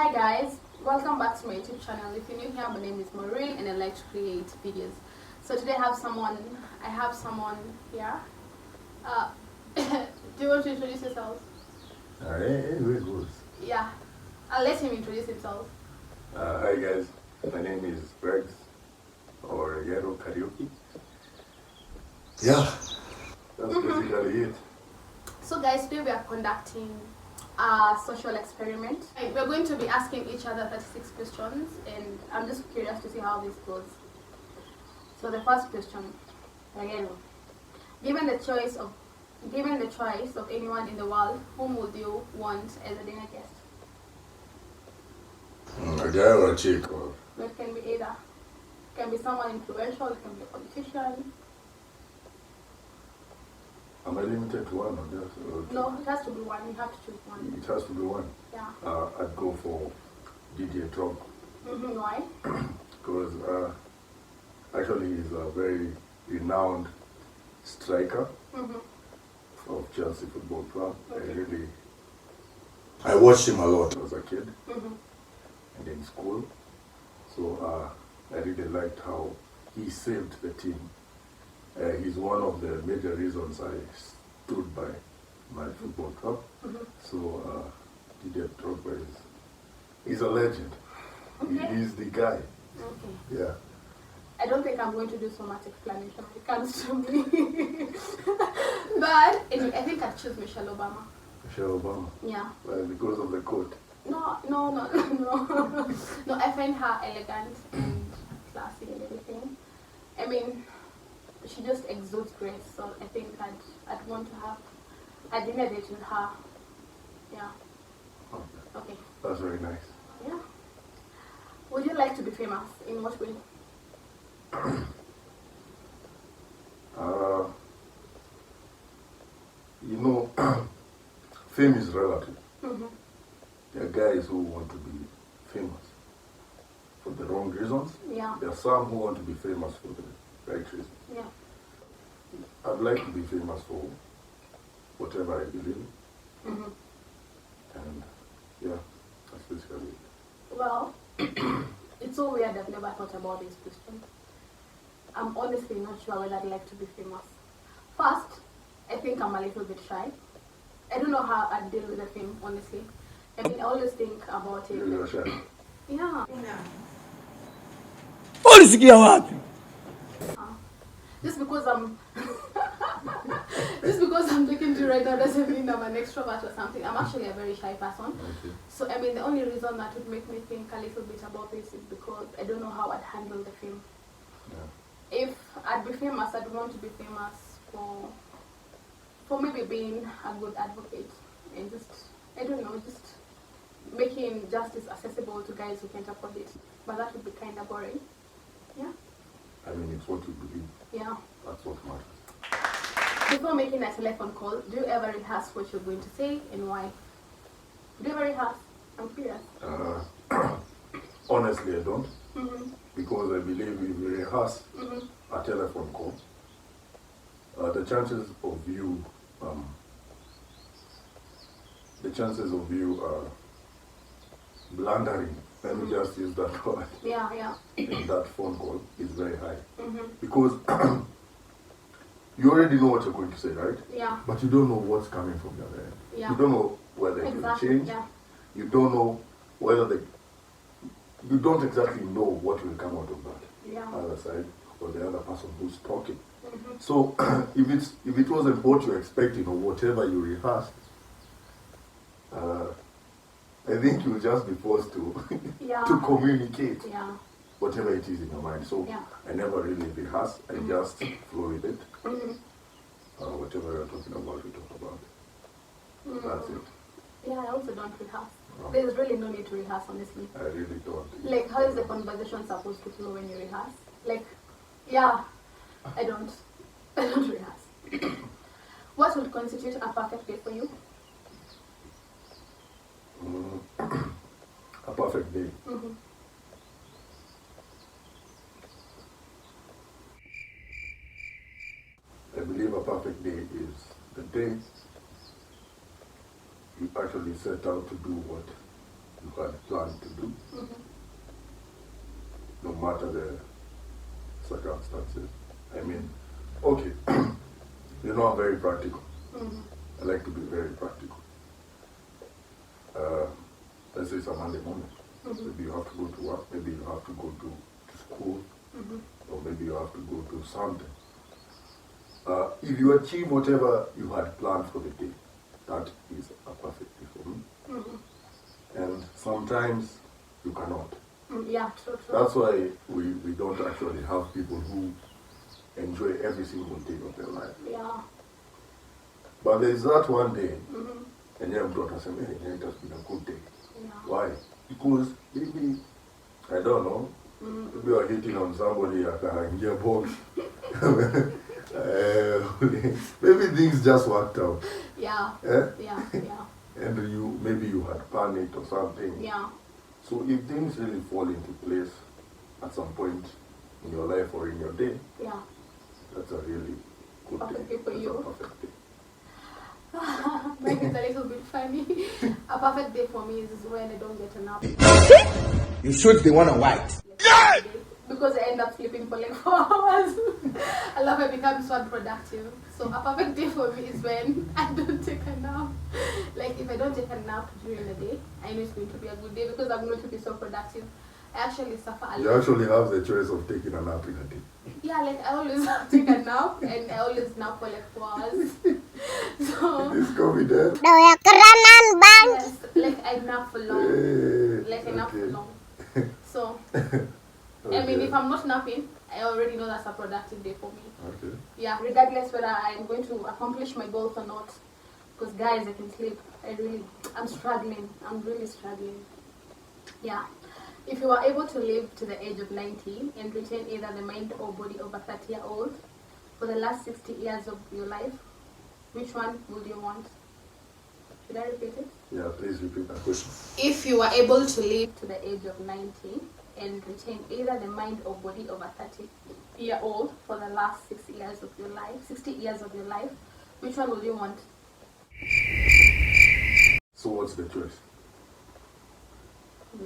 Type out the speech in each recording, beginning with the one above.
Hi guys, welcome back to my YouTube channel. If you're new here, my name is Maureen and I like to create videos. So today I have someone here. Uh, do you want to introduce yourself? Very good. Yeah, I'll let him introduce himself. Hi guys, my name is Rex or Yellow Karaoke. Yeah, that's basically it. So guys, today we are conducting a social experiment. We're going to be asking each other 36 questions and I'm just curious to see how this goes. So the first question, again, given the choice of anyone in the world, whom would you want as a dinner guest? A guy or a chick? Or... It can be either. It can be someone influential, it can be a politician. Am I limited to one or just? Or No, it has to be one. You have to choose one. It has to be one. Yeah. I'd go for Didier Drogba. Why? Because actually he's a very renowned striker of Chelsea Football Club. Okay. I watched him a lot as a kid and in school. So I really liked how he saved the team. He's one of the major reasons I stood by my football club. So Didier Drogba he's a legend. Okay. He's the guy. Okay. Yeah. I don't think I'm going to do so much explanation when it comes to me. But anyway, I think I'd choose Michelle Obama. Michelle Obama. Yeah. Well, because of the coat. No. No, I find her elegant and classy and everything. I mean, she just exudes grace, so I think I'd want to have a dinner date with her. Yeah. Okay. That's very nice. Yeah. Would you like to be famous? In what way? You know, fame is relative. Mm-hmm. There are guys who want to be famous for the wrong reasons. Yeah. There are some who want to be famous for the right reasons. Yeah. I'd like to be famous for whatever I believe in. Mm-hmm. And yeah, that's basically it. Well, it's so weird I've never thought about this question. I'm honestly not sure whether I'd like to be famous. First, I think I'm a little bit shy. I don't know how I'd deal with the fame, honestly. I mean, I always think about it. You're shy. Yeah. Ulisikia wapi? Just because I'm just because I'm talking to you right now doesn't mean I'm an extrovert or something. I'm actually a very shy person. Okay. So I mean the only reason that would make me think a little bit about this is because I don't know how I'd handle the fame. Yeah. If I'd be famous, I'd want to be famous for maybe being a good advocate and just, I don't know, just making justice accessible to guys who can't afford it. But that would be kind of boring. Yeah. I mean, it's what you believe. Yeah. That's what matters. Before making a telephone call, do you ever rehearse what you're going to say and why? Do you ever rehearse? I'm curious. Honestly, I don't. Mm-hmm. Because I believe if you rehearse a telephone call, the chances of you blundering, let me just use that word, Yeah. in that phone call is very high. Mm-hmm. Because you already know what you're going to say, right? Yeah. But you don't know what's coming from the other end. Yeah. You don't know whether it will Exactly. change. Yeah. You don't know whether you don't exactly know what will come out of that Yeah. other side or the other person who's talking. Mm-hmm. So if it wasn't what you're expecting or whatever you rehearsed, I think you'll just be forced to Yeah. to communicate Yeah. whatever it is in your mind. So Yeah. I never really rehearse. I just flow with it. Mm-hmm. Whatever you're talking about, we talk about. That's it. Yeah, I also don't rehearse. Oh. There's really no need to rehearse, honestly. I really don't. Like, how is the conversation supposed to flow when you rehearse? Like, yeah, I don't rehearse. What would constitute a perfect day for you? A perfect day. Mm-hmm. I believe a perfect day is the day you actually set out to do what you had planned to do, no matter the circumstances. I mean, okay, you know I'm very practical. I like to be very practical. Let's say it's a Monday morning. Maybe you have to go to work, maybe you have to go to school, or maybe you have to go to something. If you achieve whatever you had planned for the day, that is a perfect day for me. And sometimes you cannot. Yeah, true. That's why we don't actually have people who enjoy every single day of their life. Yeah. But there is that one day, and your daughter said, hey, it has been a good day. Yeah. Why? Because maybe, I don't know, maybe you are hitting on somebody at a gearbox. Maybe things just worked out. Yeah. Yeah? Yeah. And maybe you had panicked or something. Yeah. So if things really fall into place at some point in your life or in your day, Yeah. that's a really good Perfect day. day for That's you. a perfect day. Mine is a little bit funny. A perfect day for me is when I don't get a nap. You shoot the one on white. Because I end up sleeping for like 4 hours. I love it become so unproductive. So a perfect day for me is when I don't take a nap. Like if I don't take a nap during the day, I know it's going to be a good day because I'm going to be so productive. I actually suffer a You lot. actually have the choice of taking a nap in a day. Yeah, like I always take a nap and I always nap for like 4 hours. So Is confident. yes, like I nap for long. Hey, Like I nap for okay. long. So I mean, if I'm not napping, I already know that's a productive day for me. Okay. Yeah, regardless whether I'm going to accomplish my goals or not. Because guys, I can sleep. I'm struggling. I'm really struggling. Yeah. If you are able to live to the age of 90 and retain either the mind or body of a 30-year-old for the last 60 years of your life, which one would you want? Should I repeat it? Yeah, please repeat that question. If you are able to live to the age of 90 and retain either the mind or body of a 30-year-old for the last 60 years of your life, which one would you want? So what's the choice? If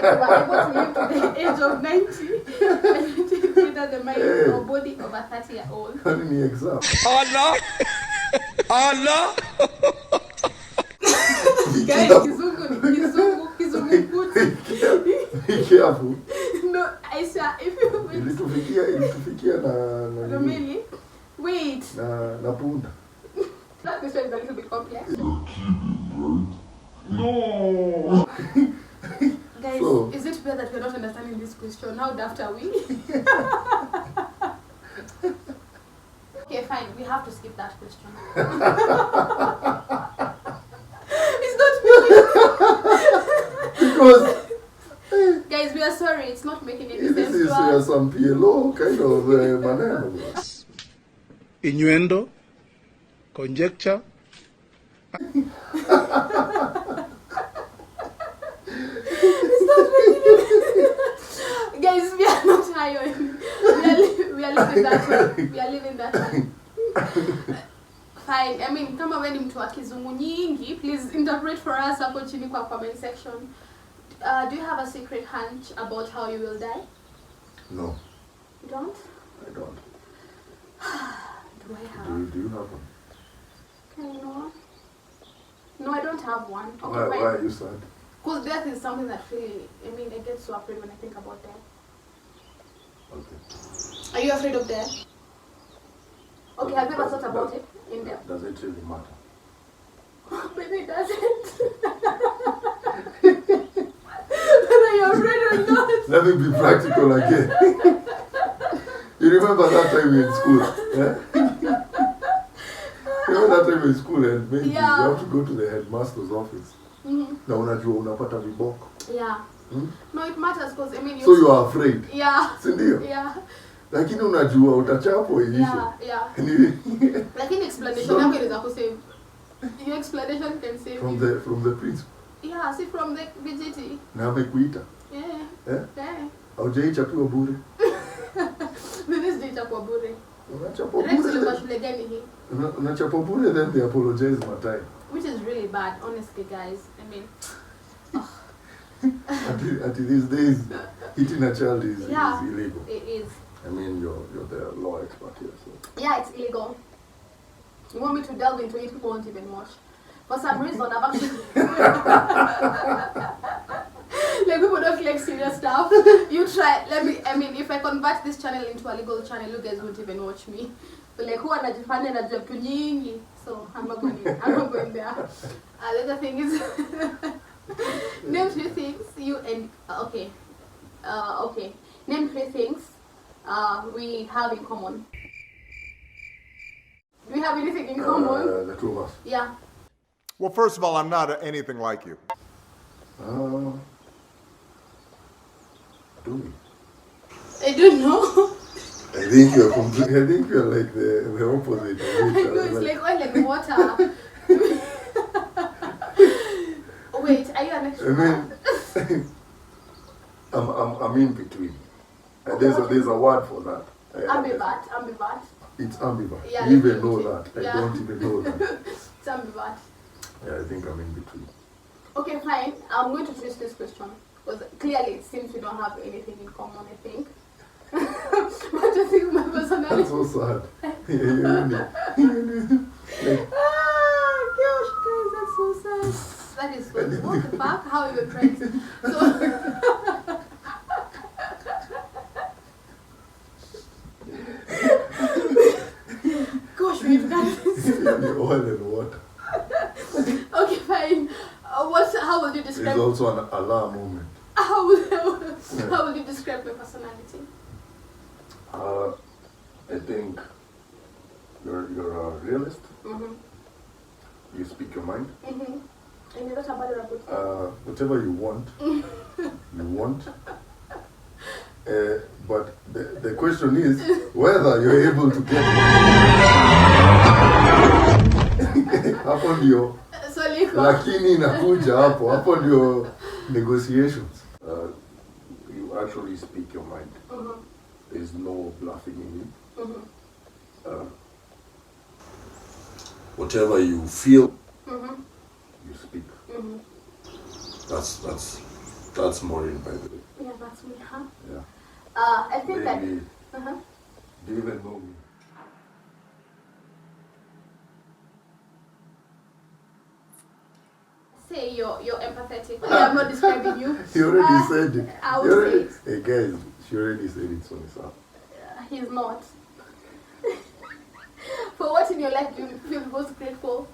you are able to live to the age of 90 and retain either the mind or body of a 30-year-old. How many exam? Allah! Allah! Guys, kizungu put. Be careful. No, I swear, if you Ilitufikia na Romeli, wait. na punda. That question is a little bit complex. No. Guys, So- is it fair that we're not understanding this question? How daft are we? Okay, fine. We have to skip that question. It's not making. Because Guys, we are sorry. It's not making any this sense is to us. some PLO kind of maneno. Innuendo, conjecture. Guys, we are not high on. We are living that one. We are living that one. Fine. I mean, kama wewe ni mtu wa kizungu nyingi, please interpret for us hapo chini kwa comment section. Do you have a secret hunch about how you will die? No, You don't? I don't. Do I have? Do you have one? No. No, I don't have one. Okay, Why fine. are you sad? Because death is something that really, I mean, I get so afraid when I think about death. Okay. Are you afraid of death? Okay, have you ever thought about it in depth? Does it really matter? Maybe it doesn't. Whether you're afraid or not. Let me be practical again. You remember that time we were in school? Yeah? Remember that time we were in school and maybe Yeah. you have to go to the headmaster's office. Na unajua unapata viboko. Yeah. No, it matters because, I mean, So you are afraid. Yeah. Si ndio? Yeah. Lakini unajua utachapwa iishe. Yeah. Lakini explanation So- yako inaweza kusave. Your explanation can save From you. the principal. Yeah, see from the VGT. Na amekuita. Yeah. Eh? Yeah. Haujaichapiwa bure. Mimi sijita kwa bure. Unachapwa Rex bure. ilikuwa shule gani hii? Unachapwa bure then they apologize my time. Which is really bad, honestly, guys. I mean, Until these days, hitting a child is illegal. It is. I mean, you're the law expert here, so. Yeah, it's illegal. You want me to delve into it? People won't even watch. For some reason, I've actually like people don't like serious stuff. You try. If I convert this channel into a legal channel, you guys won't even watch me. But like, who anajifanya na job nyingi? So I'm not going there. The other thing is, name 3 things you and okay. Name 3 things we have in common. Do we have anything in common? The two of us. Yeah. Well, first of all, I'm not anything like you. Do we? I don't know. I think you're like the opposite. No, it's like oil and water. Wait, are you an extrovert? I'm in between. There's a word for that. Ambivert. It's ambivert. Yeah, You even know that. yeah. I don't even know that. It's ambivert. Yeah, I think I'm in between. Okay, fine. I'm going to twist this question because clearly it seems we don't have anything in common. I think. What do you think of my personality? That's so sad. Gosh, guys, that's so sad. That is so. What the fuck? How are we friends? So. Gosh, we've done this. Oil and water. Okay, fine. How will you describe? It's also an alarm moment. How will you describe my personality? I think you're a realist. Mm-hmm. You speak your mind. Mm-hmm. And you're not a bad rapper. Whatever you want, you want. But the question is whether you're able to get it. Hapo ndio. Lakini inakuja hapo ndio negotiations. You actually speak your mind. Mm-hmm. There's no bluffing in it. Mm-hmm. Whatever you feel, Mm-hmm. you speak. Mm-hmm. That's Maureen, by the way. Yeah, that's me, huh? Yeah. I think that. Maybe, Uh-huh. do you even know me? Say you're empathetic. I'm not describing you. He already said it. I will say it. Hey guys, she already said it on his app. He's not. For what in your life do you feel most grateful?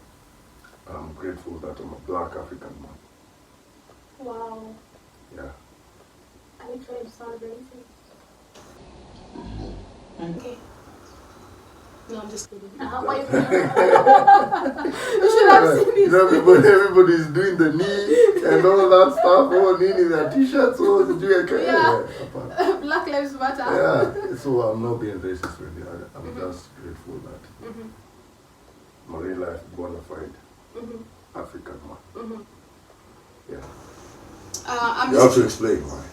I'm grateful that I'm a black African man. Wow. Yeah. Are you trying to sound racist? Okay. No, I'm just kidding. Why you You should have seen this. You know, everybody's doing the knee and all that stuff. Oh, knee their t-shirts. Oh, Yeah. Black Lives Matter. Yeah. So I'm not being racist really. I'm just grateful that my real life bona fide African man. Yeah. You have to explain why.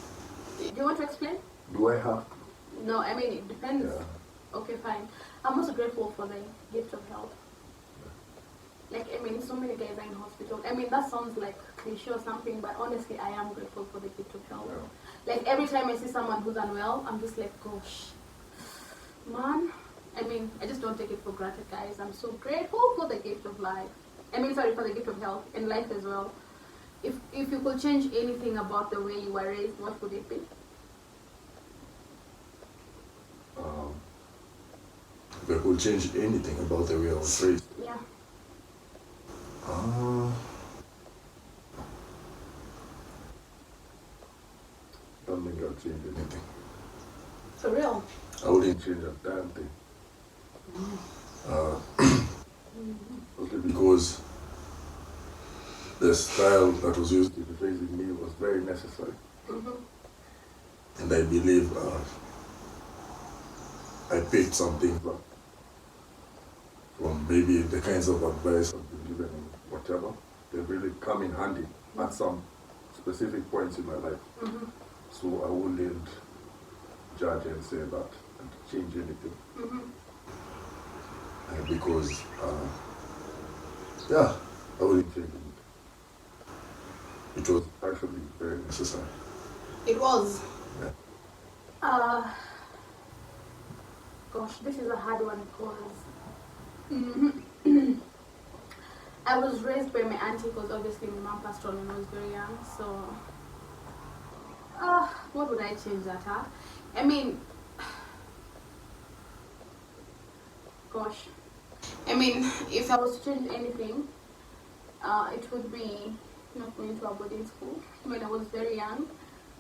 Do you want to explain? Do I have to? No, I mean it depends. Yeah. Okay, fine. I'm also grateful for the gift of health. Like, I mean, so many guys are in hospital. I mean, that sounds like cliche or something, but honestly, I am grateful for the gift of health. Yeah. Like, every time I see someone who's unwell, I'm just like, gosh, man. I mean, I just don't take it for granted, guys. I'm so grateful for the gift of life. I mean, sorry, for the gift of health and life as well. If you could change anything about the way you were raised, what would it be? If I could change anything about the way I was raised. Yeah. Don't think I'll change anything. For real? I wouldn't change a damn thing. Mostly because the style that was used in raising me was very necessary. And I believe I picked something from maybe the kinds of advice I've been given and whatever. They really come in handy at some specific points in my life. So I wouldn't judge and say that and change anything. Because, yeah, I wouldn't change it. It was actually very necessary. It was. Yeah. Gosh, this is a hard one because I was raised by my auntie because obviously my mom passed on when I was very young. So, what would I change that at? I mean, gosh. I mean, if I was to change anything, it would be not going to a boarding school when I was very young.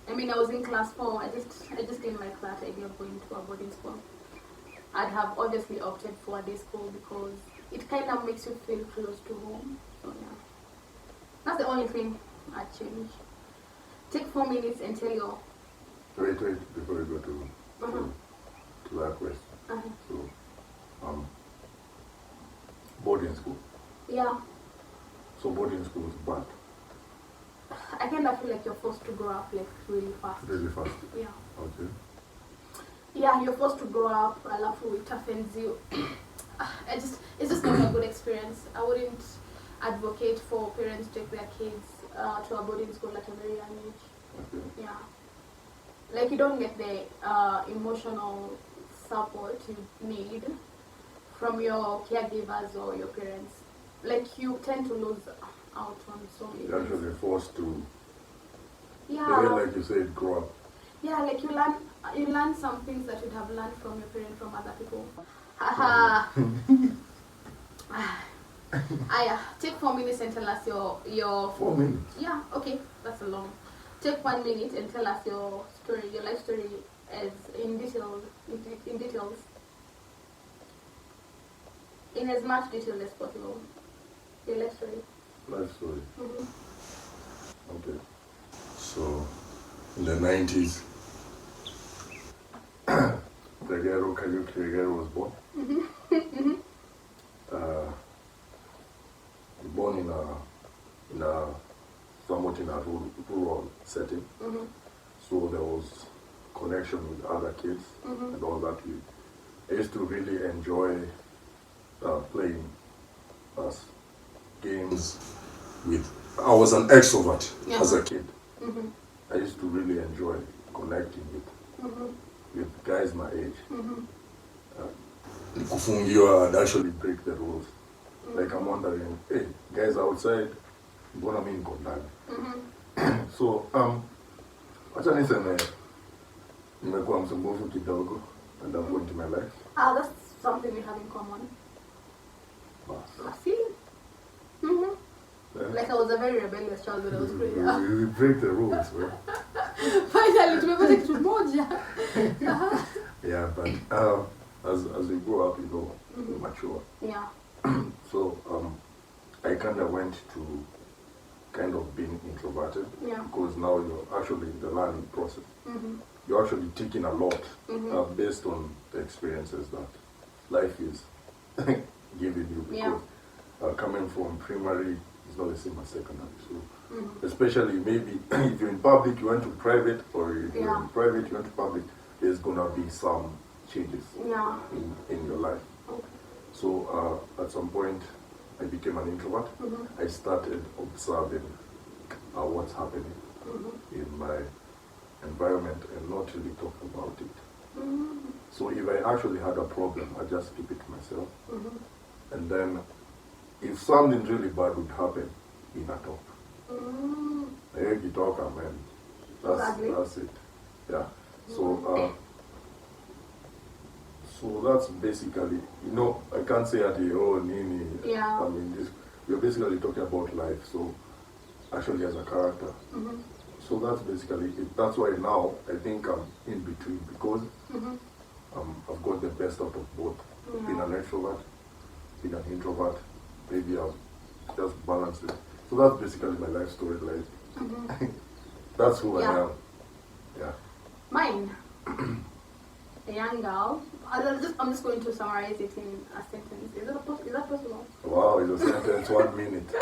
I mean, I was in class 4. I just didn't like that idea of going to a boarding school. I'd have obviously opted for a day school because it kind of makes you feel close to home. So yeah, that's the only thing I'd change. Take 4 minutes and tell your. Wait, before we go to that question. So, boarding school. Yeah, So boarding school is bad, I kind of feel like you're forced to grow up like really fast. really fast. Yeah. Okay. Yeah, you're forced to grow up. I love how it toughens you. It's just not a good experience. I wouldn't advocate for parents to take their kids to a boarding school at a very young age. Okay. Yeah, like you don't get the emotional support you need from your caregivers or your parents. Like you tend to lose out on so many You're things. actually forced to, the Yeah, way like you said, grow up. yeah, like you learn some things that you'd have learned from your parents, from other people. Haha. Take 4 minutes and tell us your 4 minutes. Yeah, okay, that's a long. Take 1 minute and tell us your story, your life story, as in details, in as much detail as possible. Your life story. Life story. Mhm. Okay. So, in the 90s, Kayuk Kregero was born. Born in a somewhat in a rural setting. So there was connection with other kids and all that. I used to really enjoy playing games with. I was an extrovert as a kid. I used to really enjoy connecting with guys my age. Kufungiwa, I'd actually break the rules. Like I'm wondering, hey, guys outside, mbona mimi niko ndani? So, acha niseme nimekuwa msumbufu kidogo at that point in my life. That's something we have in common. Bas. I feel. Yeah. Like I was a very rebellious child when I was growing up. We break the rules, man. Finally, tumepata kitu moja. Yeah, but as we grow up, you know, we mature. Yeah. So I kind of went to kind of being introverted Yeah. because now you're actually in the learning process. You're actually taking a lot based on the experiences that life is giving you. Because coming from primary is not the same as secondary. So especially maybe if you're in public, you went to private, or if you're in private, you went to public, there's gonna be some changes Yeah. in your life. Okay. So at some point, I became an introvert. I started observing what's happening in my environment and not really talk about it. So if I actually had a problem, I just keep it to myself. And then if something really bad would happen, in a talk. I hear you talk, man. That's it. Yeah. So so that's basically, you know, I can't say at the Nini. Yeah. I mean, we're basically talking about life. So actually as a character. So that's basically it. That's why now I think I'm in between because I've got the best out of both. Being an extrovert, being an introvert. Maybe I'll just balance it. So that's basically my life story. Like that's who I am. Yeah. Mine. A young girl. I'm just going to summarize it in a sentence. Is that possible? Wow, it's a sentence, 1 minute.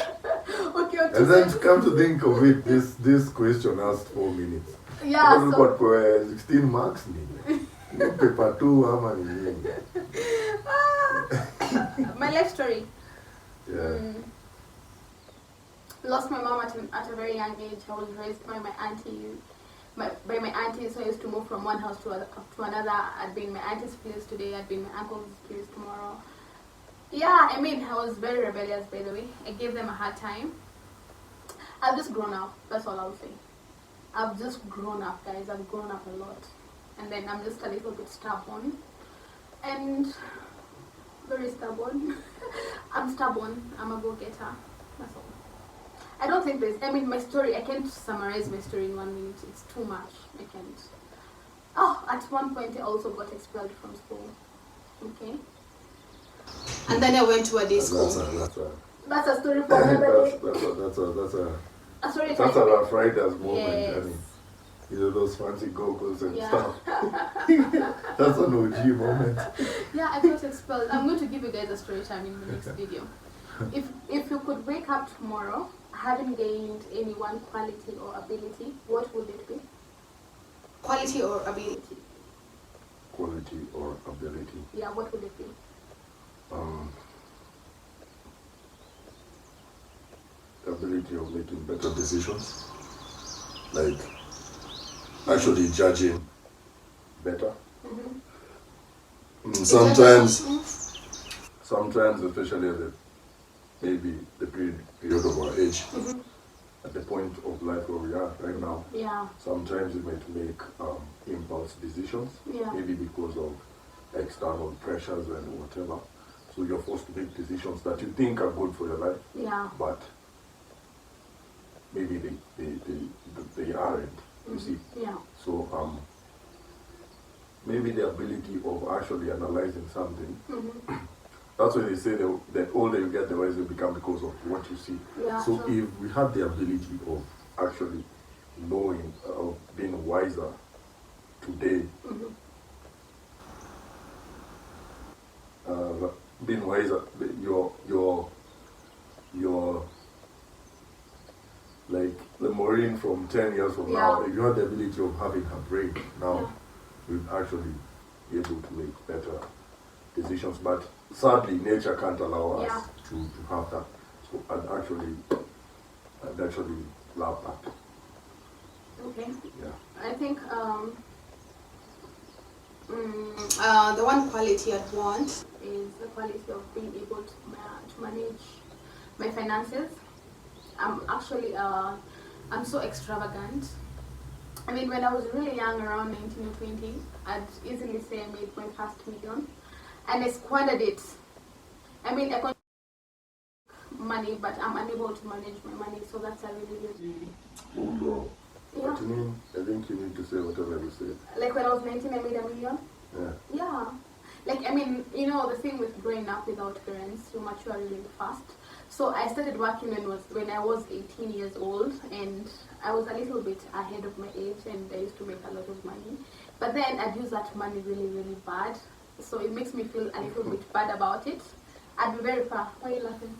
Okay. And then to come to think of it, this question asked 4 minutes. Yeah. What got for 16 marks? Paper 2, how many? My life story. Yeah. Lost my mom at a very young age. I was raised by my auntie. by my aunties. So I used to move from one house to another. I'd be in my auntie's place today. I'd be in my uncle's place tomorrow. Yeah, I mean, I was very rebellious, by the way. I gave them a hard time. I've just grown up. That's all I'll say. I've just grown up, guys. I've grown up a lot. And then I'm just a little bit stubborn. And very stubborn. I'm stubborn. I'm a go-getter. That's all. I don't think my story, I can't summarize my story in 1 minute. It's too much. I can't. Oh, at one point I also got expelled from school. Okay. And then I went to a day school. That's a story for another day. That's a Rough Riders moment. Yes. I mean, you know, those fancy goggles and Yeah. stuff. That's an OG moment. Yeah, I got expelled. I'm going to give you guys a story time in the next video. If you could wake up tomorrow having gained any one quality or ability, what would it be? Quality or ability? Quality or ability. Yeah, what would it be? The ability of making better decisions. Like actually judging better. Sometimes, especially at maybe the period of our age, at the point of life where we are right now, Yeah. sometimes you might make impulse decisions, Yeah. maybe because of external pressures and whatever. So you're forced to make decisions that you think are good for your life, Yeah. but maybe they aren't, you see. Yeah. So maybe the ability of actually analyzing something. That's why they say the older you get, the wiser you become because of what you see. Yeah, so sure. if we had the ability of actually knowing, of being wiser today, being wiser, your like the Maureen from 10 years from now, Yeah. if you had the ability of having her brain now, Yeah. you'd actually be able to make better decisions. But sadly, nature can't allow us Yeah. to have that. So I'd actually love that. Okay. Yeah. I think the one quality I'd want is the quality of being able to manage my finances. I'm so extravagant. I mean, when I was really young, around 19 or 20, I'd easily say I made my first million, and I squandered it. I mean, I got money, but I'm unable to manage my money, so that's a really Oh, girl. Yeah. What you mean? I think you need to say whatever you say. Like when I was 19, I made $1 million. Yeah. Yeah. Like, I mean, you know, the thing with growing up without parents, you mature really fast. So I started working when I was 18 years old, and I was a little bit ahead of my age, and I used to make a lot of money. But then I'd use that money really, really bad. So it makes me feel a little bit bad about it. I'd be very far. Why are you laughing?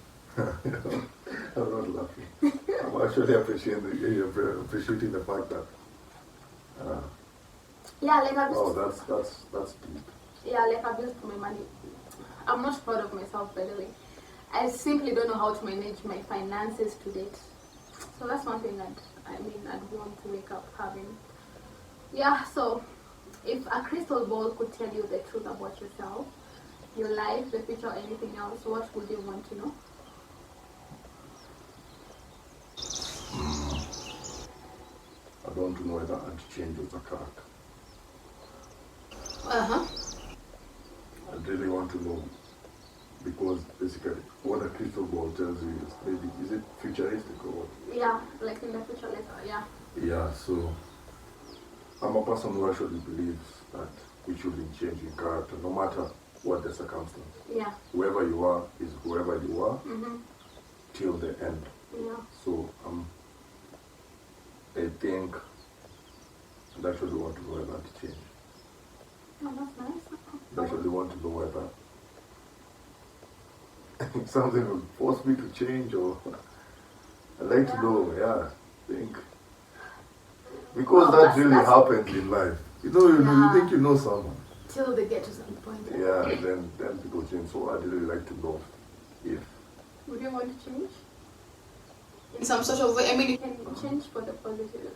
I'm not laughing. I'm actually appreciating the fact that. Yeah, like I've Oh, just, that's deep. yeah, like I've used my money. I'm not proud of myself, by the way. I simply don't know how to manage my finances to date. So that's one thing I'd want to wake up having. Yeah, so if a crystal ball could tell you the truth about yourself, your life, the future, or anything else, what would you want to know? I don't know whether I'd change with a character. I really want to know, because basically what a crystal ball tells you is maybe, is it futuristic or what? Yeah, like in the future, like, yeah. Yeah, so I'm a person who actually believes that we shouldn't change in character, no matter what the circumstance. Yeah. Whoever you are is whoever you are till the end. Yeah. So I think I actually want to know whether to change. Oh, that's nice. I actually want to know whether something will force me to change, or I'd like to know, I think. Because that really happens in life. You know, you think you know someone. Till they get to some point. Yeah, then people change. So I'd really like to know if. Would you want to change? In some sort of way, I mean, you can change for the positive.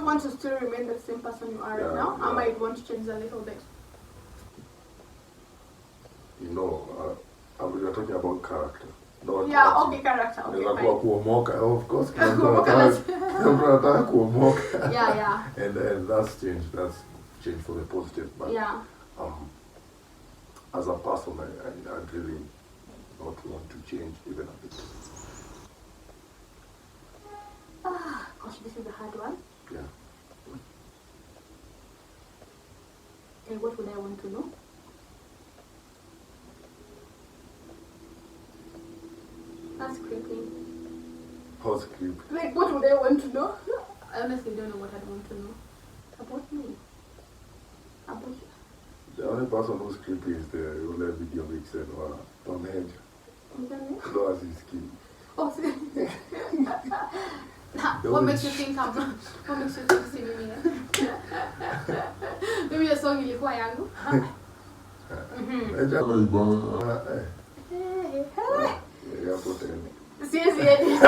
want to still remain the same person you are right now? I might want to change a little bit. You know, you're talking about character. Not Yeah, attitude. okay, character. Okay, Unaweza fine. kuwa kuomoka. Of course, kila mtu Kuomoka anataka kuomoka. Yeah. And that's changed. That's changed for the positive. But Yeah. as a person, I'd really not want to change even a bit. Gosh, this is a hard one. Yeah. And what would I want to know? That's creepy. How's creepy? Like, what would I want to know? I honestly don't know what I'd want to know. About me. About you. The only person who's creepy is the Roller Video Vixen or Tom Hedge. Okay. No, as his skin. Oh, what makes you think what makes you think si mimi? Maybe your song ilikuwa yangu. Siwezi edit.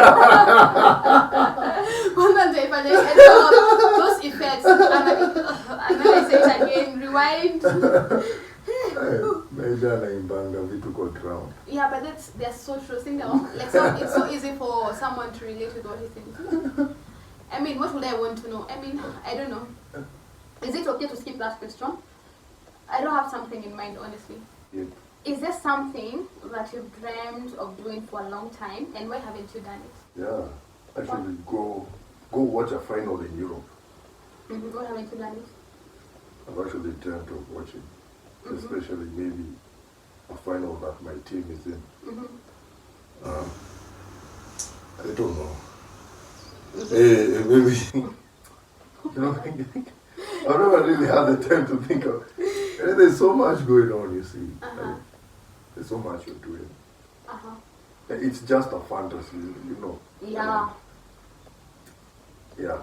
Kwanza nitaifanya those effects and then I say it again, rewind. Meja anaimbanga vitu kwa ground. Yeah, but they're so true. It's so easy for someone to relate with what he's saying. I mean, what would I want to know? I mean, I don't know. Is it okay to skip that question? I don't have something in mind, honestly. Yeah. Is there something that you've dreamed of doing for a long time, and why haven't you done it? Yeah. Actually, go watch a final in Europe. Mm-hmm. Why haven't you done it? I've actually dreamt of watching, especially maybe a final that my team is in. I don't know. Maybe. You know, I've never really had the time to think of. And there's so much going on, you see. There's so much you're doing. It's just a fantasy, you know. Yeah. Yeah.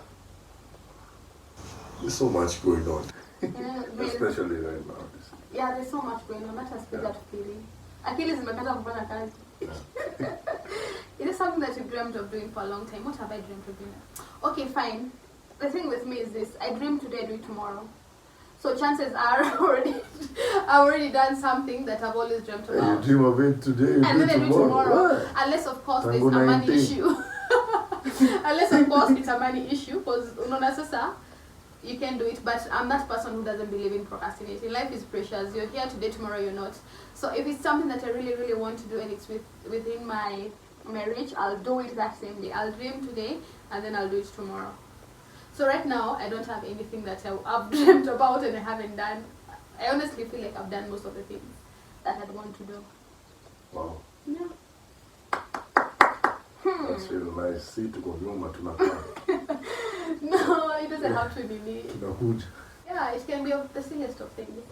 There's so much going on. Yeah, Especially right now. Yeah, there's so much going on. Let us feel that feeling. Akili zimekata kufanya kazi. Is it something that you dreamt of doing for a long time? What have I dreamt of doing? Okay, fine. The thing with me is this: I dream today, I do it tomorrow. So chances are I've already done something that I've always dreamt about. You dream of it today, you and do then I do tomorrow. Unless of course there's a money 19. issue. Unless of course it's a money issue, because unaona sasa you can do it, but I'm that person who doesn't believe in procrastinating. Life is precious. You're here today, tomorrow you're not. So if it's something that I really, really want to do and it's within my reach, I'll do it that same day. I'll dream today and then I'll do it tomorrow. So right now, I don't have anything that I've dreamt about and I haven't done. I honestly feel like I've done most of the things that I'd want to do. Wow. Yeah. That's really nice. See, to go tunakaa. No, it doesn't have to be me. Tunakuja. Yeah, it can be of the silliest of things.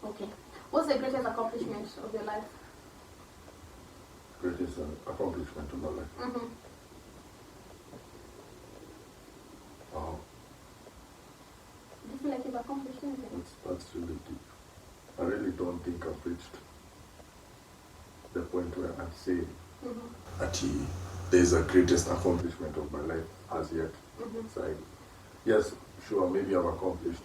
Okay. What's the greatest accomplishment of your life? Greatest accomplishment of my life. Wow. Do you feel like you've accomplished anything? That's really deep. I really don't think I've reached the point where I'm saying that there's a greatest accomplishment of my life as yet. So yes, sure, maybe I've accomplished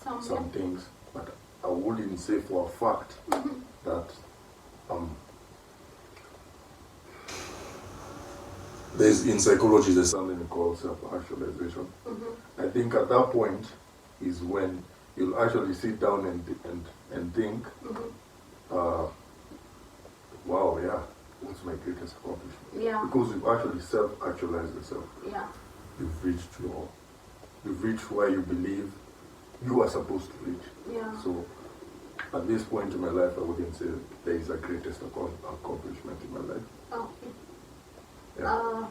some things, but I wouldn't say for a fact that in psychology there's something called self-actualization. I think at that point is when you'll actually sit down and think, wow, yeah, what's my greatest accomplishment? Yeah. Because you've actually self-actualized yourself. Yeah. You've reached where you believe you are supposed to reach. Yeah. So at this point in my life, I wouldn't say there is a greatest accomplishment in my life. Oh. Yeah.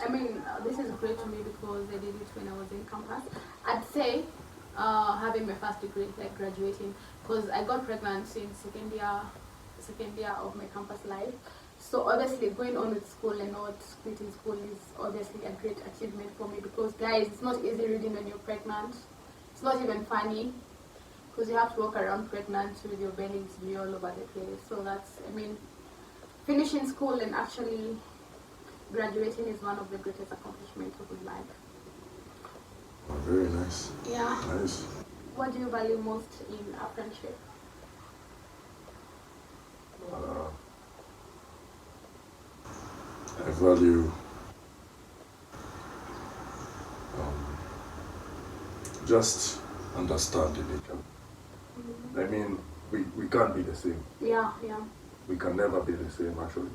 I mean, this is great to me because I did it when I was in campus. I'd say having my first degree, like graduating, because I got pregnant in second year of my campus life. So obviously going on with school and not quitting school is obviously a great achievement for me because guys, it's not easy reading when you're pregnant. It's not even funny because you have to walk around pregnant with your belly to be all over the place. So that's, I mean, finishing school and actually graduating is one of the greatest accomplishments of my life. Oh, very nice. Yeah. Nice. What do you value most in a friendship? I value um, just understanding each other. I mean, we can't be the same. Yeah, yeah. We can never be the same, actually.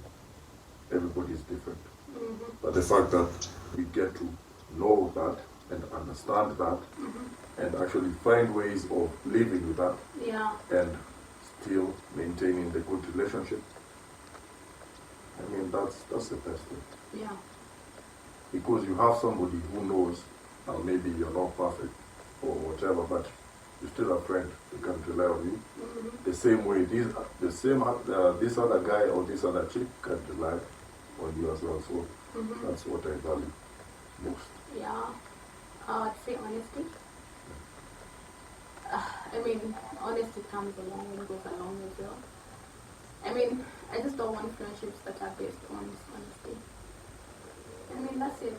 Everybody is different. Mm-hmm. But the fact that we get to know that and understand that and actually find ways of living with that Yeah. and still maintaining the good relationship, I mean, that's the best thing. Yeah. Because you have somebody who knows, maybe you're not perfect or whatever, but you're still a friend. You can rely on you. The same way, this other guy or this other chick can rely on you as well. So that's what I value most. Yeah. I'd say honesty. I mean, honesty comes along and goes along as well. I mean, I just don't want friendships that are based on honesty. I mean, that's it.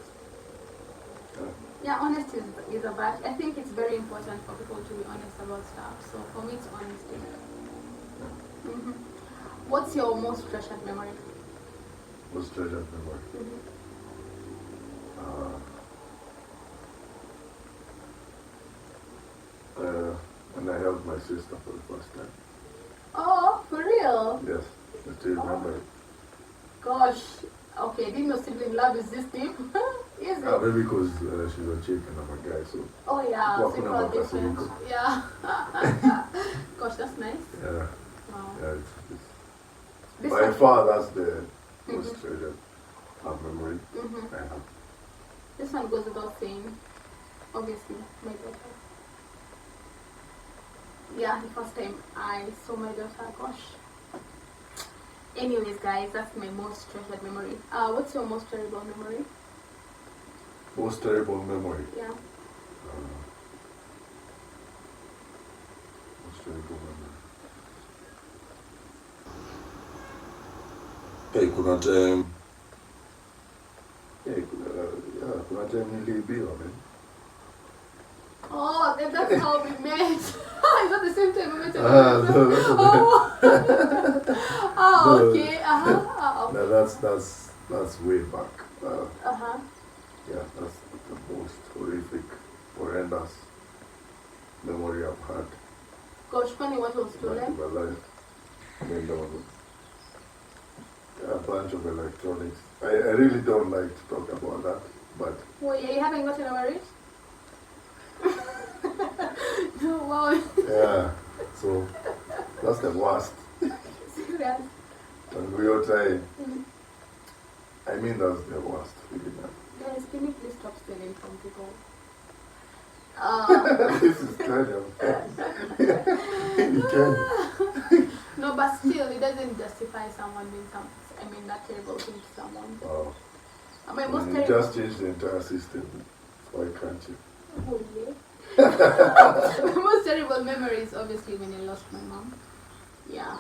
Yeah, honesty is a bad. I think it's very important for people to be honest about stuff. So for me, it's honesty. What's your most treasured memory? Most treasured memory. When I held my sister for the first time. Oh, for real? Yes, I still remember it. Gosh. Okay, didn't know sibling love is this deep? Is it? Maybe because she's a chick and I'm a guy, so. Oh yeah, Walking super about different. Kasiriko. Yeah. Gosh, that's nice. Yeah, Wow. yeah, This by one, far that's the most treasured memory I have. this one goes without saying. Obviously, my daughter. Yeah, the first time I saw my daughter, gosh. Anyways, guys, that's my most treasured memory. What's your most terrible memory? Most terrible memory. Yeah. Most terrible memory. Hey, kuna time. Kuna time niliibiwa, man. Oh, then that's how we met. Is that the same time we met? No, that's Oh, oh okay. No, that's way back. Uh-huh. Yeah, that's the most horrific, horrendous memory I've had Gosh, funny what was in stolen? my life. I mean, there was a bunch of electronics. I really don't like to talk about that, but Wait, you haven't gotten over it? No, wow. yeah, so that's the worst. Serious. And we all try. I mean, that's the worst feeling. Guys, can you please stop stealing from people? This is kind of you can. No, but still, it doesn't justify someone doing that terrible thing to someone. Wow. My most You terrible... just changed the entire system. Why can't you? Oh, yeah. My most terrible memory is obviously when I lost my mom. Yeah.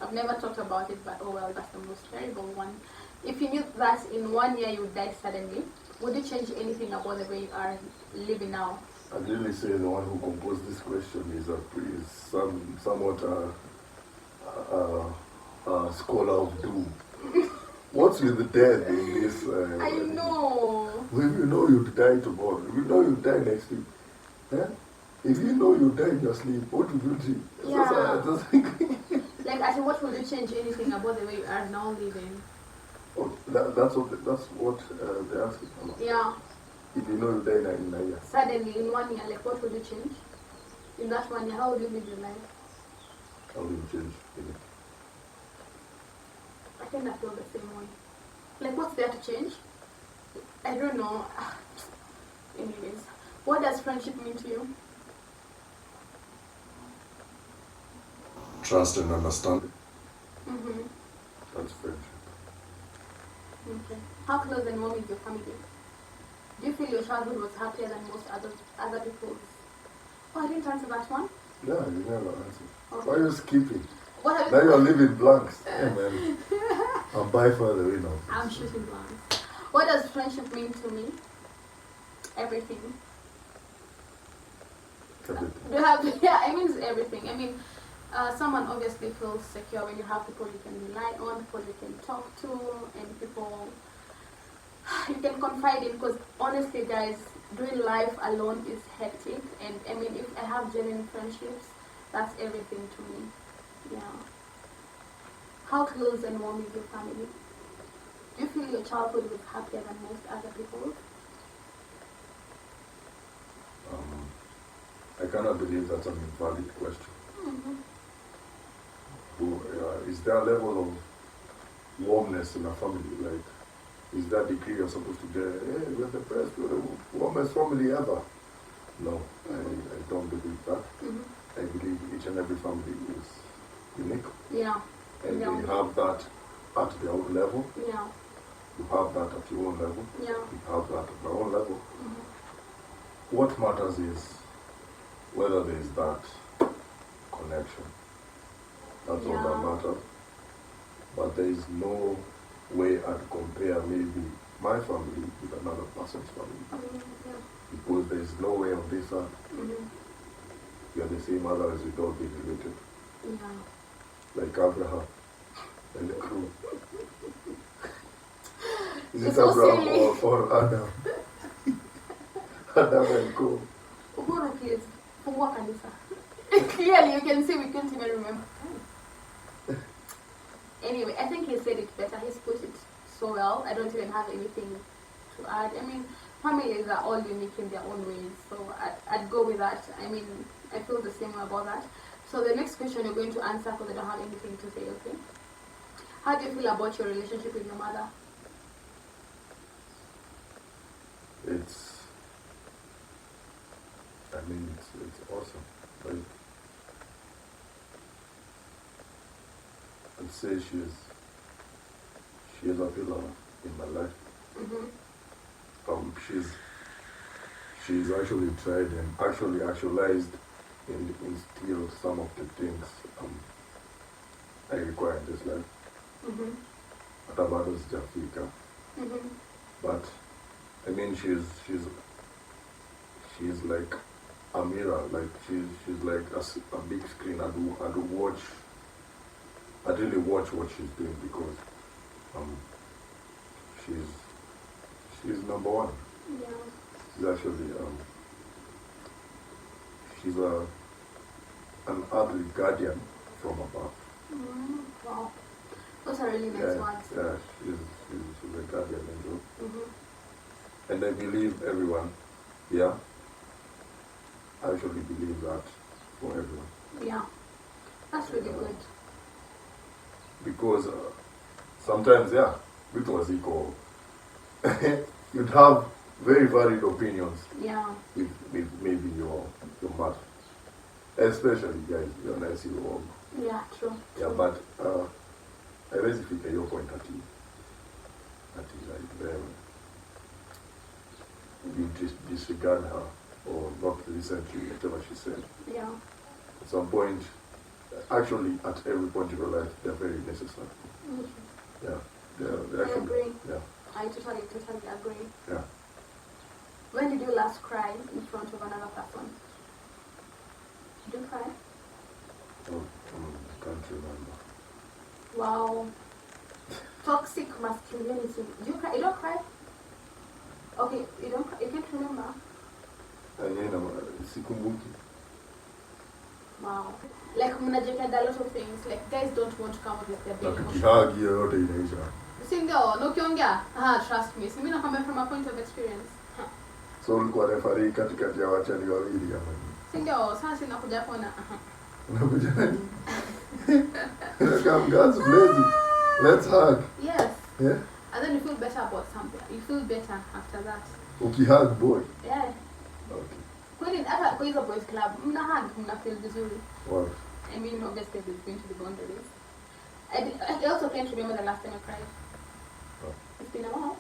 I've never talked about it, but oh well, that's the most terrible one. If you knew that in 1 year you would die suddenly, would you change anything about the way you are living now? I'd really say the one who composed this question is somewhat a scholar of doom. What's with the death in this? I know. If you know you'd die tomorrow, if you know you'd die next week, if you know you'd die in your sleep, what would you do? Yeah. So, Like, I said, what would you change anything about the way you are now living? oh, that's what they're asking. Yeah. If you know you die in a year, Suddenly, in 1 year, like, what would you change? In that 1 year, how would you live your life? how will you change? I think I feel the same way. Like, what's there to change? I don't know. Anyways, what does friendship mean to you? Trust and understanding. Mm-hmm. That's friendship. Okay. How close and warm is your family? Do you feel your childhood was happier than most other people's? Oh, I didn't answer that one. Yeah, you never answered. Okay. Why are you skipping? What have Now you... you're leaving blanks. Yeah, man. I'm by far the winner. I'm shooting blanks. What does friendship mean to me? Everything. Everything. Do you have, yeah, I mean, it's everything. I mean, someone obviously feels secure when you have people you can rely on, people you can talk to, and people you can confide in. Because honestly, guys, doing life alone is hectic. And I mean, if I have genuine friendships, that's everything to me. Yeah. How close and warm is your family? Do you feel your childhood was happier than most other people? I cannot believe that's an invalid question. Is there a level of warmness in a family? Like, is that degree you're supposed to get? Hey, we're the best, we're the warmest family ever. No, I don't believe that. I believe each and every family is unique. Yeah. And Yeah. they have that at their own level. Yeah. You have that at your own level. Yeah. You have that at their own level. What matters is whether there is that connection. That's all that Yeah. matters. But there is no way I'd compare maybe my family with another person's family. Yeah. Because there is no way on this earth Mhm. we are the same mother as we don't be related. Yeah. Like Abraham and the crew. Is it It's so Abraham silly. or Adam? Adam and co. Uhuru, please. Fungua kanisa. Clearly, you can see we can't even remember. Anyway, I think he said it better. He's put it so well. I don't even have anything to add. I mean, families are all unique in their own ways, so I'd go with that. I mean, I feel the same way about that. So the next question you're going to answer because I don't have anything to say, okay? How do you feel about your relationship with your mother? It's awesome. Like, I'd say she is a pillar in my life. She's actually tried and actually actualized and instilled some of the things I require in this life. Hata bado sijafika. But I mean, she's like a mirror. Like she's like a big screen. I'd really watch what she's doing because she's number one. Yeah. She's actually she's an earthly guardian from above. Wow. Those are really nice words. Yeah, she's a guardian angel. And I believe everyone, yeah, I actually believe that for everyone. Yeah. That's really good. Because sometimes, yeah, it was equal. You'd have very varied opinions Yeah. with maybe your mother. Especially, guys, you're nice, you're warm. Yeah, true. Yeah, but I always figure your point at you. Like, you disregard her or not listen to whatever she said. Yeah. At some point, actually, at every point in your life, they're very necessary. Yeah, they're I actually. agree. Yeah, I totally agree. yeah. When did you last cry in front of another person? Did you cry? Oh, I can't remember. Wow. Toxic masculinity. Do you cry? You don't cry? Okay, you don't cry. You can't remember? Sikumbuki. Wow. Like, mnajiwekea a lot of things. Like, guys don't want to come out with their Na big emotions. tukihagi yoyote inaisha. Si ndio, na ukiongea, trust me. Si mimi nakwambia from a point of experience. So ulikuwa referee katikati ya wachani wawili ama nini? Si ndio, sasa sinakuja kuona. Unakuja nani? Come, God's blessing. Let's hug. Yes. Yeah? And then you feel better about something. You feel better after that. Ukihug boy. Yeah. Okay. Kwani hata kwa hizo boys club, mna hug, mna feel vizuri. What? I mean, obviously there's going to be boundaries. I also can't remember the last time I cried. Oh. It's been a while.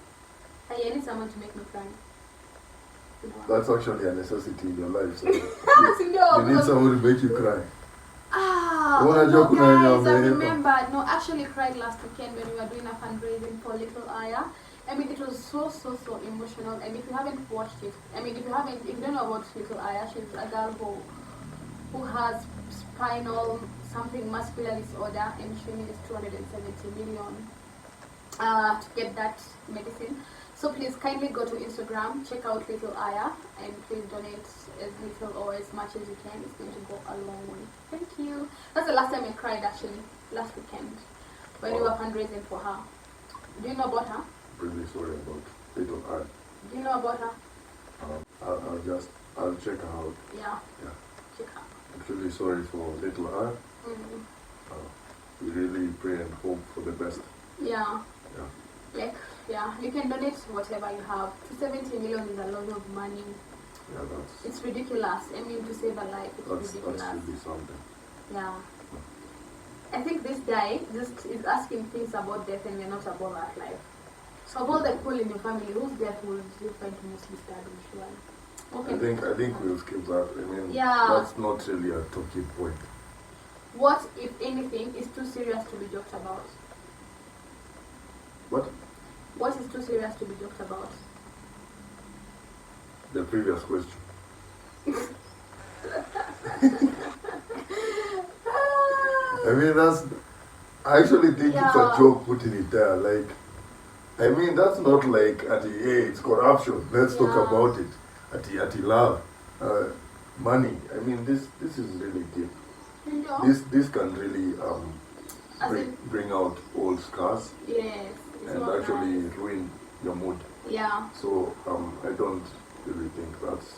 I need someone to make me cry. It's been a while. That's actually a necessity in your life. So Si ndio, you need because- someone to make you cry. No, joke na guys, I yenye remember. No, actually cried last weekend when we were doing a fundraising for Little Aya. I mean, it was so emotional. And if you haven't watched it, I mean, if you don't know about Little Aya, she's a girl who has spinal something muscular disorder, and she needs 270 million to get that medicine. So please kindly go to Instagram, check out Little Aya, and please donate as little or as much as you can. It's going to go a long way. Thank you. That's the last time I cried, actually, last weekend, when we were fundraising for her. Do you know about her? Really sorry about Little Aya. Do you know about her? I'll check her out. Yeah. Yeah. Check her. I'm really sorry for Little Aya. We really pray and hope for the best. Yeah. Yeah. Like, yeah, you can donate whatever you have. 270 million is a lot of money. Yeah, It's ridiculous. I mean, to save a life, it's ridiculous. That should be something. Yeah. I think this guy just is asking things about death and we're not about that life. So of all the people in your family, whose death would you find most disturbing? Okay. I think we'll skip that. I mean, yeah. That's not really a talking point. What, if anything, is too serious to be joked about? What? What is too serious to be joked about? The previous question. I mean, I actually think it's a joke putting it there. Like, I mean, that's not like it's corruption. Let's talk about it. At love, money. I mean, this is really deep. This can really bring out old scars. Yes. And actually ruin your mood. Yeah. So I don't really think that's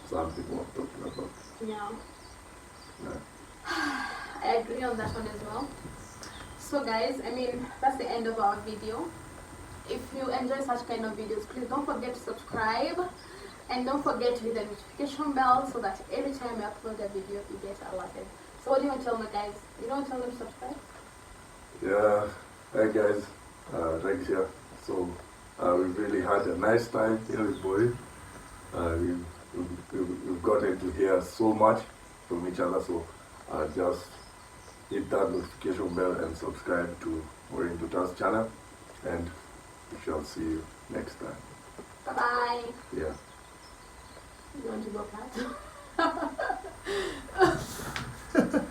something worth talking about. Yeah. Yeah. I agree on that one as well. So guys, I mean, that's the end of our video. If you enjoy such kind of videos, please don't forget to subscribe and don't forget to hit the notification bell so that every time I upload a video, you get alerted. So what do you want to tell my guys? You don't tell them to subscribe? Yeah. Hi guys, Rex here. So we've really had a nice time here with Boy. We've gotten to hear so much from each other. So just hit that notification bell and subscribe to Maureen Duta's channel, and we shall see you next time. Bye bye. Yeah. You want to go cat?